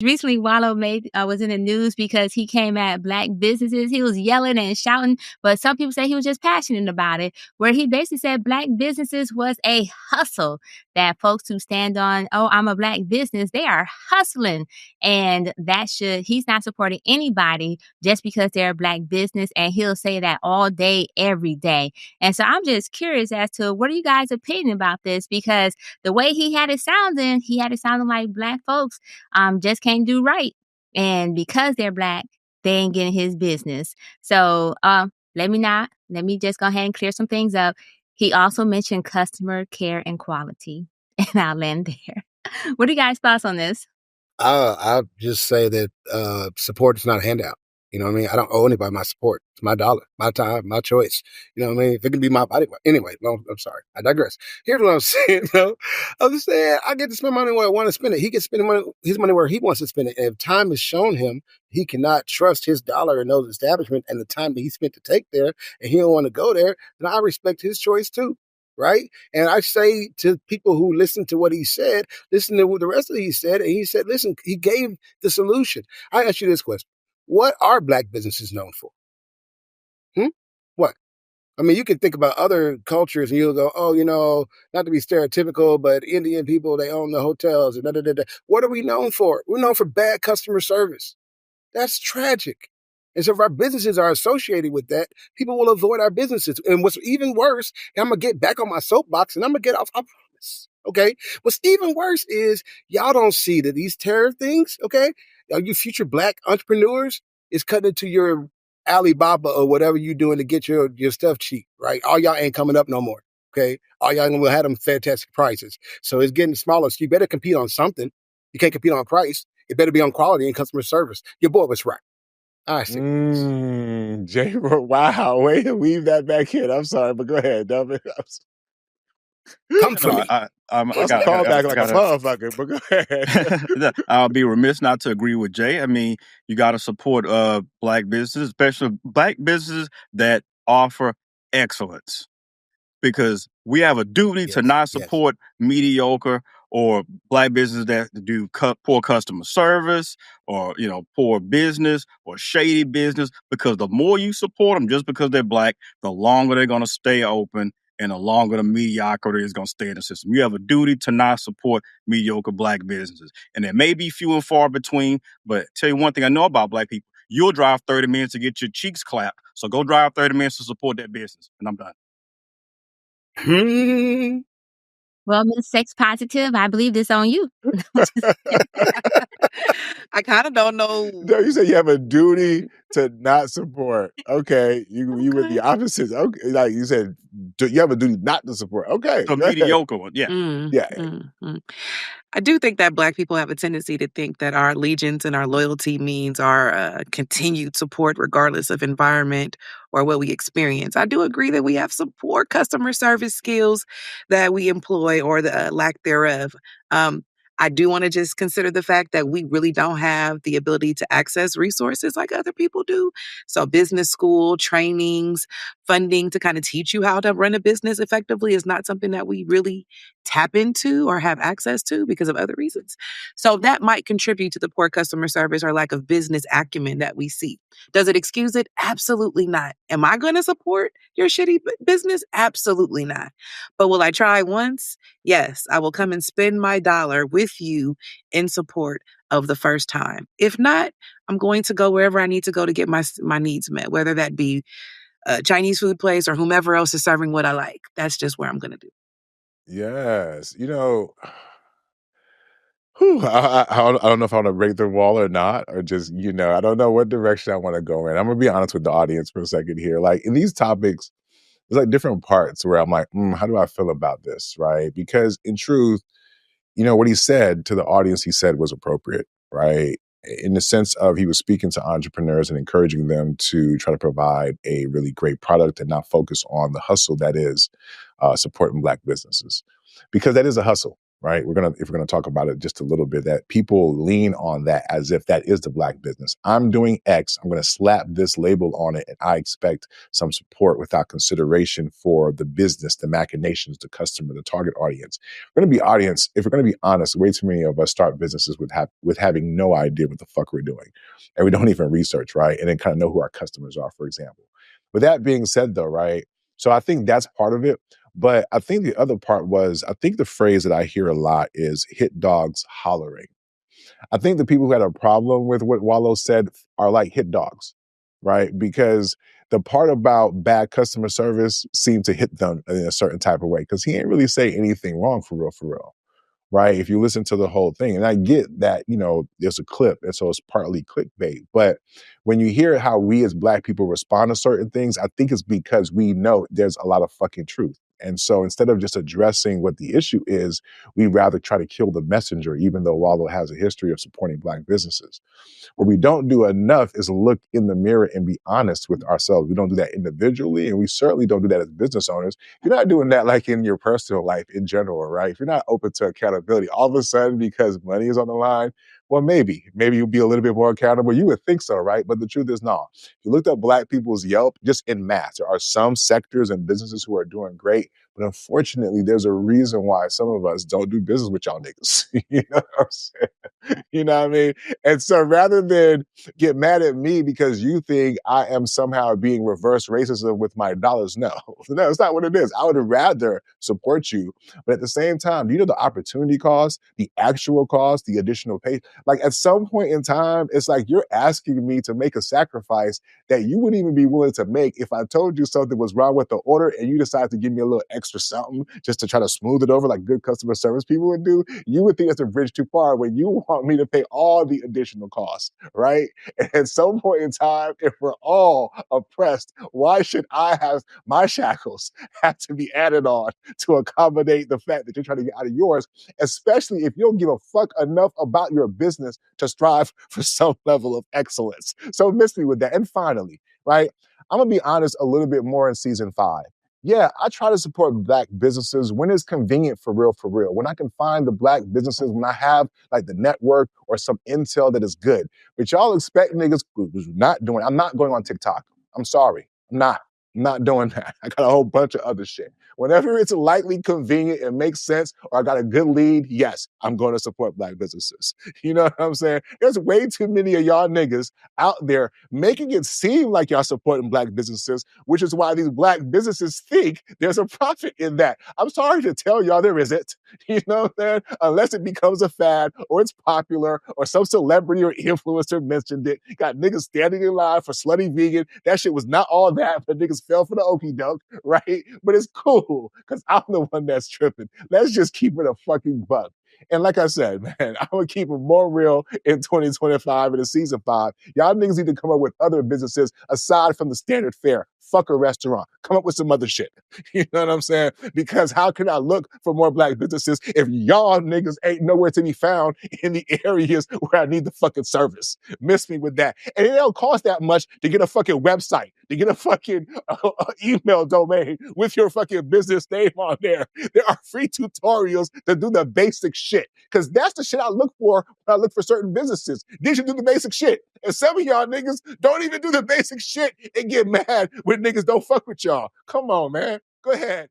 Recently, Wallo made was in the news because he came at black businesses. He was yelling and shouting, but some people say he was just passionate about it. Where he basically said black businesses was a hustle. That folks who stand on, oh, I'm a black business, they are hustling, and that should he's not supporting anybody just because they're a black business, and he'll say that all day, every day. And so I'm just curious as to what are you guys' opinion about this because the way he had it sounding like black folks just can't do right. And because they're black, they ain't getting his business. So let me just go ahead and clear some things up. He also mentioned customer care and quality. And I'll land there. What are you guys' thoughts on this? I'll just say that support is not a handout. You know what I mean? I don't owe anybody my support. It's my dollar, my time, my choice. You know what I mean? If it can be my body. Anyway, no, I'm sorry. I digress. Here's what I'm saying, though. I'm just saying I get to spend money where I want to spend it. He can spend his money where he wants to spend it. And if time has shown him he cannot trust his dollar in those establishments and the time that he spent to take there and he don't want to go there, then I respect his choice too. Right? And I say to people who listen to what he said, listen to what the rest of it he said. And he said, listen, he gave the solution. I ask you this question. What are black businesses known for? What? I mean, you can think about other cultures and you'll go, oh, you know, not to be stereotypical, but Indian people, they own the hotels and da, da, da, da. What are we known for? We're known for bad customer service. That's tragic. And so if our businesses are associated with that, people will avoid our businesses. And what's even worse, and I'm going to get back on my soapbox and I'm going to get off, I promise. Okay? What's even worse is y'all don't see that these tariff things, okay? You future black entrepreneurs is cutting into your Alibaba or whatever you're doing to get your stuff cheap, right? All y'all ain't coming up no more, okay? All y'all will have them fantastic prices. So it's getting smaller. So you better compete on something. You can't compete on price. It better be on quality and customer service. Your boy was right. I see. Jay, wow, way to weave that back in. I'm sorry, but go ahead, Delvin. Come for me. Let's call back like a motherfucker, but go ahead. I'll be remiss not to agree with Jay. I mean, you got to support black businesses, especially black businesses that offer excellence, because we have a duty to not support mediocre or black businesses that do poor customer service or, you know, poor business or shady business, because the more you support them just because they're black, the longer they're going to stay open and the longer the mediocrity is going to stay in the system. You have a duty to not support mediocre black businesses. And there may be few and far between, but tell you one thing I know about black people, you'll drive 30 minutes to get your cheeks clapped. So go drive 30 minutes to support that business. And I'm done. Well, Miss Sex Positive, I believe this on you. I kind of don't know. No, you said you have a duty to not support. Okay, you were the opposite. Okay, like you said, you have a duty not to support. Okay, the mediocre one. Yeah, I do think that black people have a tendency to think that our allegiance and our loyalty means our continued support regardless of environment or what we experience. I do agree that we have some poor customer service skills that we employ or the lack thereof. I do want to just consider the fact that we really don't have the ability to access resources like other people do. So business school, trainings, funding to kind of teach you how to run a business effectively is not something that we really tap into or have access to because of other reasons. So that might contribute to the poor customer service or lack of business acumen that we see. Does it excuse it? Absolutely not. Am I going to support your shitty business? Absolutely not. But will I try once? Yes, I will come and spend my dollar with you in support of the first time. If not, I'm going to go wherever I need to go to get my needs met, whether that be a Chinese food place or whomever else is serving what I like. That's just where I'm going to do. Yes. You know, I don't know if I want to break the wall or not, or just, you know, I don't know what direction I want to go in. I'm going to be honest with the audience for a second here. Like in these topics, there's like different parts where I'm like, how do I feel about this? Right. Because in truth, you know, what he said to the audience, he said was appropriate, right? In the sense of he was speaking to entrepreneurs and encouraging them to try to provide a really great product and not focus on the hustle that is supporting black businesses. Because that is a hustle. right? If we're gonna talk about it just a little bit, that people lean on that as if that is the Black business. I'm doing X, I'm gonna slap this label on it, and I expect some support without consideration for the business, the machinations, the customer, the target audience. If we're gonna be honest, way too many of us start businesses with having no idea what the fuck we're doing. And we don't even research, right? And then kind of know who our customers are, for example. With that being said though, right? So I think that's part of it. But I think the other part was, I think the phrase that I hear a lot is hit dogs hollering. I think the people who had a problem with what Wallo said are like hit dogs, right? Because the part about bad customer service seemed to hit them in a certain type of way, because he ain't really say anything wrong for real. Right? If you listen to the whole thing, and I get that, there's a clip, and so it's partly clickbait. But when you hear how we as Black people respond to certain things, I think it's because we know there's a lot of fucking truth. And so instead of just addressing what the issue is, we rather try to kill the messenger, even though Wallo has a history of supporting Black businesses. What we don't do enough is look in the mirror and be honest with ourselves. We don't do that individually, and we certainly don't do that as business owners. You're not doing that like in your personal life in general, right? If you're not open to accountability, all of a sudden, because money is on the line, well, maybe you'll be a little bit more accountable. You would think so, right? But the truth is, no. If you looked up Black people's Yelp, just in mass, there are some sectors and businesses who are doing great. But unfortunately, there's a reason why some of us don't do business with y'all niggas. You know what I'm saying? You know what I mean? And so rather than get mad at me because you think I am somehow being reverse racist with my dollars, no, it's not what it is. I would rather support you. But at the same time, do you know the opportunity cost, the actual cost, the additional pay? Like at some point in time, it's like you're asking me to make a sacrifice that you wouldn't even be willing to make if I told you something was wrong with the order and you decided to give me a little extra something just to try to smooth it over like good customer service people would do. You would think that's a bridge too far when you want me to pay all the additional costs, right? And at some point in time, if we're all oppressed, why should I have my shackles have to be added on to accommodate the fact that you're trying to get out of yours, especially if you don't give a fuck enough about your business to strive for some level of excellence? So miss me with that. And finally, right, I'm gonna be honest a little bit more in season 5. Yeah, I try to support Black businesses when it's convenient for real. When I can find the Black businesses, when I have like the network or some intel that is good. But y'all expect niggas who's not doing it. I'm not going on TikTok. I'm sorry. I'm not doing that. I got a whole bunch of other shit. Whenever it's lightly convenient and makes sense, or I got a good lead, yes, I'm going to support Black businesses. You know what I'm saying? There's way too many of y'all niggas out there making it seem like y'all supporting Black businesses, which is why these Black businesses think there's a profit in that. I'm sorry to tell y'all there isn't. You know what I'm saying? Unless it becomes a fad or it's popular or some celebrity or influencer mentioned it. Got niggas standing in line for slutty vegan. That shit was not all that, but niggas fell for the okie doke, right? But it's cool because I'm the one that's tripping. Let's just keep it a fucking buck. And like I said, man, I'm going to keep it more real in 2025 and in season 5. Y'all niggas need to come up with other businesses aside from the standard fare. Fuck a restaurant. Come up with some other shit. You know what I'm saying? Because how can I look for more Black businesses if y'all niggas ain't nowhere to be found in the areas where I need the fucking service? Miss me with that. And it don't cost that much to get a fucking website, to get a fucking email domain with your fucking business name on there. There are free tutorials to do the basic shit. Because that's the shit I look for when I look for certain businesses. Did you do the basic shit? And some of y'all niggas don't even do the basic shit and get mad when niggas don't fuck with y'all. Come on, man. Go ahead.